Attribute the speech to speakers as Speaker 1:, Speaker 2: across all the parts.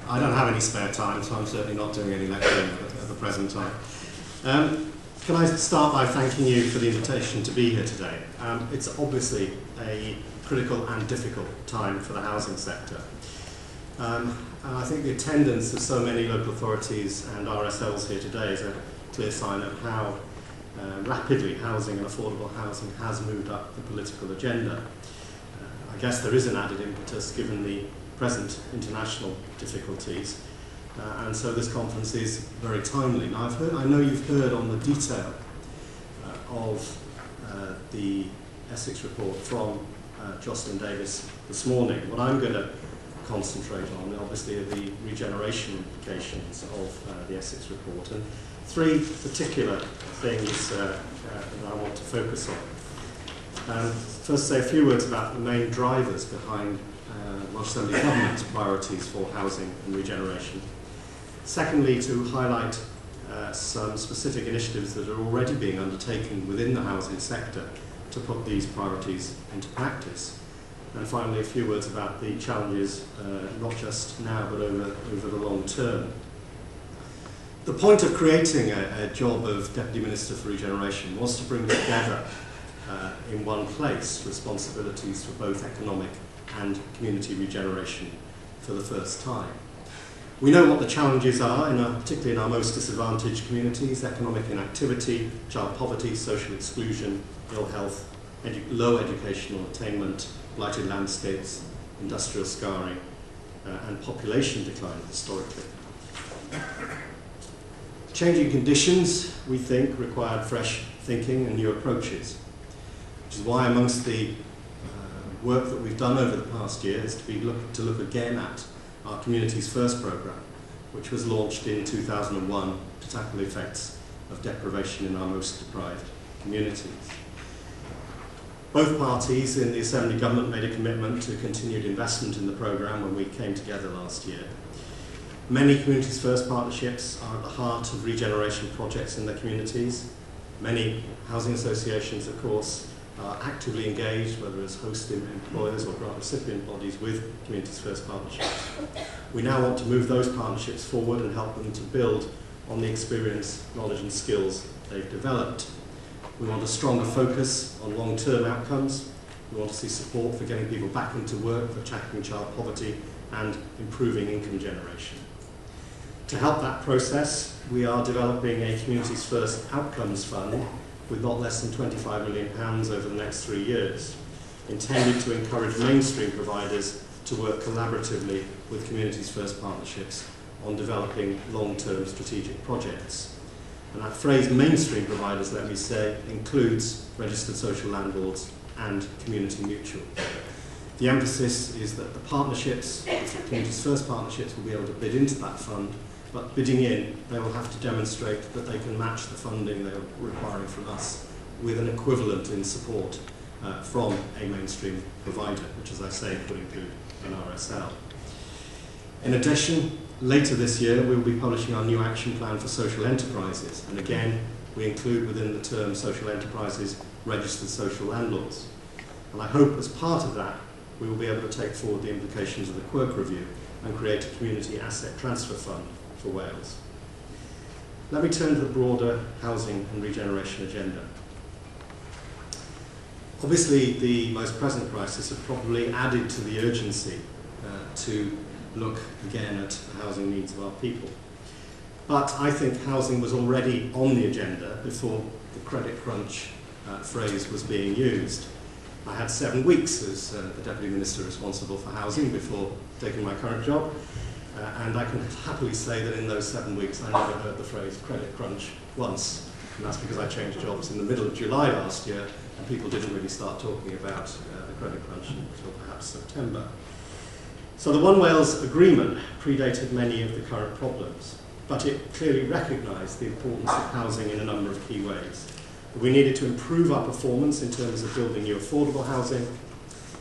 Speaker 1: I don't have any spare time, so I'm certainly not doing any lecturing at the present time. Can I start by thanking you for the invitation to be here today? It's obviously a critical and difficult time for the housing sector. And I think the attendance of so many local authorities and RSLs here today is a clear sign of how rapidly housing and affordable housing has moved up the political agenda. I guess there is an added impetus given the present international difficulties, and so this conference is very timely. Now, I know you've heard on the detail of the Essex report from Jocelyn Davis this morning. What I'm going to concentrate on, obviously, are the regeneration implications of the Essex report, and three particular things that I want to focus on. First, say a few words about the main drivers behind Welsh Assembly Government's priorities for housing and regeneration. Secondly, to highlight some specific initiatives that are already being undertaken within the housing sector to put these priorities into practice. And finally, a few words about the challenges, not just now, but over the long term. The point of creating a job of Deputy Minister for Regeneration was to bring together in one place responsibilities for both economic and community regeneration for the first time. We know what the challenges are, particularly in our most disadvantaged communities: economic inactivity, child poverty, social exclusion, ill health, low educational attainment, blighted landscapes, industrial scarring, and population decline historically. Changing conditions, we think, required fresh thinking and new approaches, which is why amongst the work that we've done over the past year is to look again at our Communities First programme, which was launched in 2001 to tackle the effects of deprivation in our most deprived communities. Both parties in the Assembly Government made a commitment to continued investment in the programme when we came together last year. Many Communities First partnerships are at the heart of regeneration projects in their communities. Many housing associations, of course, are actively engaged, whether as host employers or grant recipient bodies, with Communities First partnerships. We now want to move those partnerships forward and help them to build on the experience, knowledge and skills they've developed. We want a stronger focus on long-term outcomes. We want to see support for getting people back into work, for tackling child poverty and improving income generation. To help that process, we are developing a Communities First Outcomes Fund with not less than £25 million over the next 3 years, intended to encourage mainstream providers to work collaboratively with Communities First partnerships on developing long-term strategic projects. And that phrase, mainstream providers, let me say, includes registered social landlords and community mutuals. The emphasis is that the partnerships, the Communities First partnerships, will be able to bid into that fund, but bidding in, they will have to demonstrate that they can match the funding they're requiring from us with an equivalent in support from a mainstream provider, which, as I say, could include an RSL. In addition, later this year, we will be publishing our new action plan for social enterprises, and again, we include within the term social enterprises registered social landlords. And I hope as part of that, we will be able to take forward the implications of the Quirk Review and create a community asset transfer fund for Wales. Let me turn to the broader housing and regeneration agenda. Obviously, the most present crisis has probably added to the urgency to look again at the housing needs of our people. But I think housing was already on the agenda before the credit crunch phrase was being used. I had 7 weeks as the Deputy Minister responsible for housing before taking my current job, and I can happily say that in those 7 weeks I never heard the phrase credit crunch once, and that's because I changed jobs in the middle of July last year, and people didn't really start talking about the credit crunch until perhaps September. So the One Wales Agreement predated many of the current problems, but it clearly recognised the importance of housing in a number of key ways. We needed to improve our performance in terms of building new affordable housing,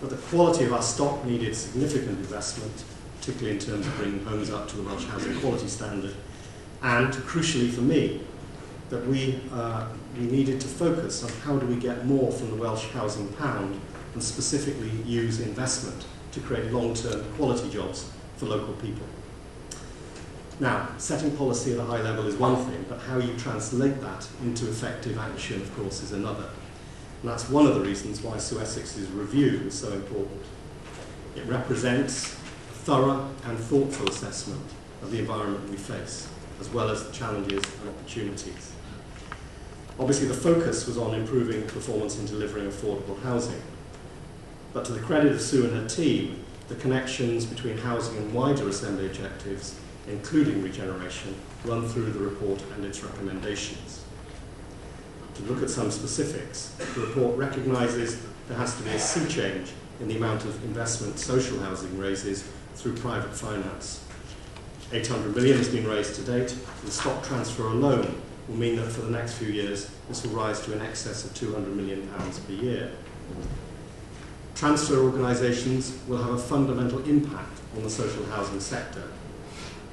Speaker 1: but the quality of our stock needed significant investment, particularly in terms of bringing homes up to the Welsh Housing Quality Standard, and, crucially for me, that we needed to focus on how do we get more from the Welsh housing pound and specifically use investment to create long-term quality jobs for local people. Now, setting policy at a high level is one thing, but how you translate that into effective action, of course, is another. And that's one of the reasons why Sue Essex's review is so important. It represents a thorough and thoughtful assessment of the environment we face, as well as the challenges and opportunities. Obviously, the focus was on improving performance in delivering affordable housing. But to the credit of Sue and her team, the connections between housing and wider Assembly objectives, including regeneration, run through the report and its recommendations. To look at some specifics, the report recognises there has to be a sea change in the amount of investment social housing raises through private finance. 800 million has been raised to date. The stock transfer alone will mean that for the next few years, this will rise to in excess of £200 million per year. Transfer organisations will have a fundamental impact on the social housing sector.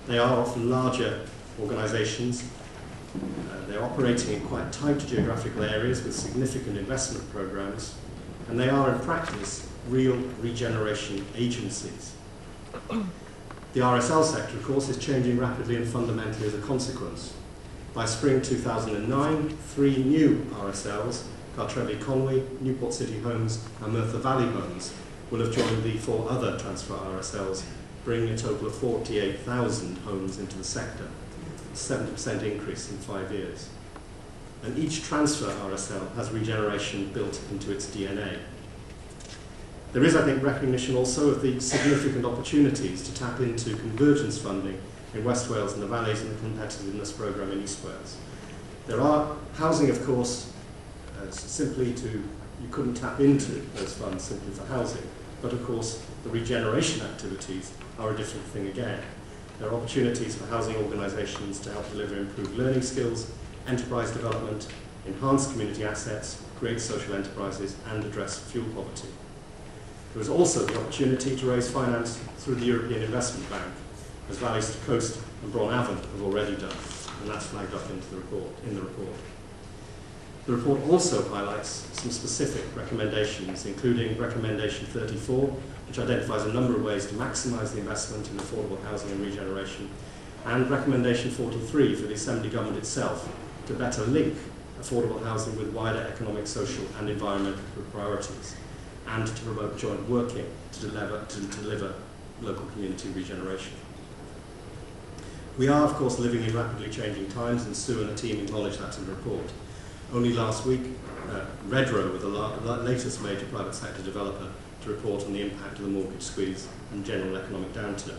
Speaker 1: They are often larger organisations. They're operating in quite tight geographical areas with significant investment programmes, and they are in practice real regeneration agencies. The RSL sector, of course, is changing rapidly and fundamentally as a consequence. By spring 2009, 3 new RSLs, Cartrevi Conwy, Newport City Homes and Merthyr Valley Homes, will have joined the 4 other transfer RSLs, bringing a total of 48,000 homes into the sector, a 70% increase in 5 years. And each transfer RSL has regeneration built into its DNA. There is, I think, recognition also of the significant opportunities to tap into convergence funding in West Wales and the Valleys and the competitiveness programme in East Wales. There are housing, of course, you couldn't tap into those funds simply for housing, but of course the regeneration activities are a different thing again. There are opportunities for housing organisations to help deliver improved learning skills, enterprise development, enhance community assets, create social enterprises and address fuel poverty. There is also the opportunity to raise finance through the European Investment Bank, as Valleys to Coast and Bron Avon have already done, and that's flagged up in the report. The report also highlights some specific recommendations, including Recommendation 34, which identifies a number of ways to maximise the investment in affordable housing and regeneration, and Recommendation 43 for the Assembly Government itself to better link affordable housing with wider economic, social and environmental priorities, and to promote joint working to deliver local community regeneration. We are, of course, living in rapidly changing times, and Sue and her team acknowledge that in the report. Only last week, Redrow were the latest major private sector developer to report on the impact of the mortgage squeeze and general economic downturn.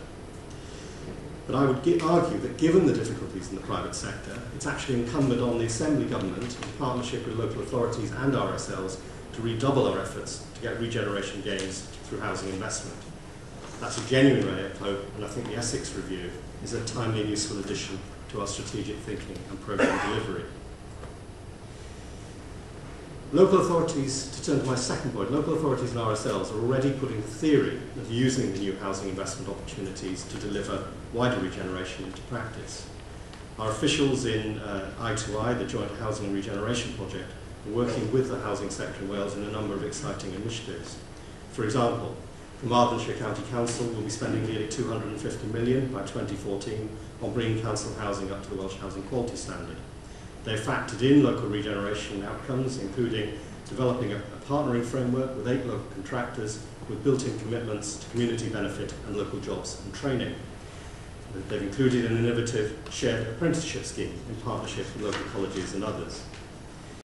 Speaker 1: But I would argue that given the difficulties in the private sector, it's actually incumbent on the Assembly Government, in partnership with local authorities and RSLs, to redouble our efforts to get regeneration gains through housing investment. That's a genuine ray of hope, and I think the Essex review is a timely and useful addition to our strategic thinking and programme delivery. Local authorities, to turn to my second point, local authorities and RSLs are already putting the theory of using the new housing investment opportunities to deliver wider regeneration into practice. Our officials in I2I, the Joint Housing and Regeneration Project, are working with the housing sector in Wales in a number of exciting initiatives. For example, Carmarthenshire County Council will be spending nearly £250 million by 2014 on bringing council housing up to the Welsh Housing Quality Standard. They've factored in local regeneration outcomes, including developing a partnering framework with 8 local contractors with built-in commitments to community benefit and local jobs and training. They've included an innovative shared apprenticeship scheme in partnership with local colleges and others.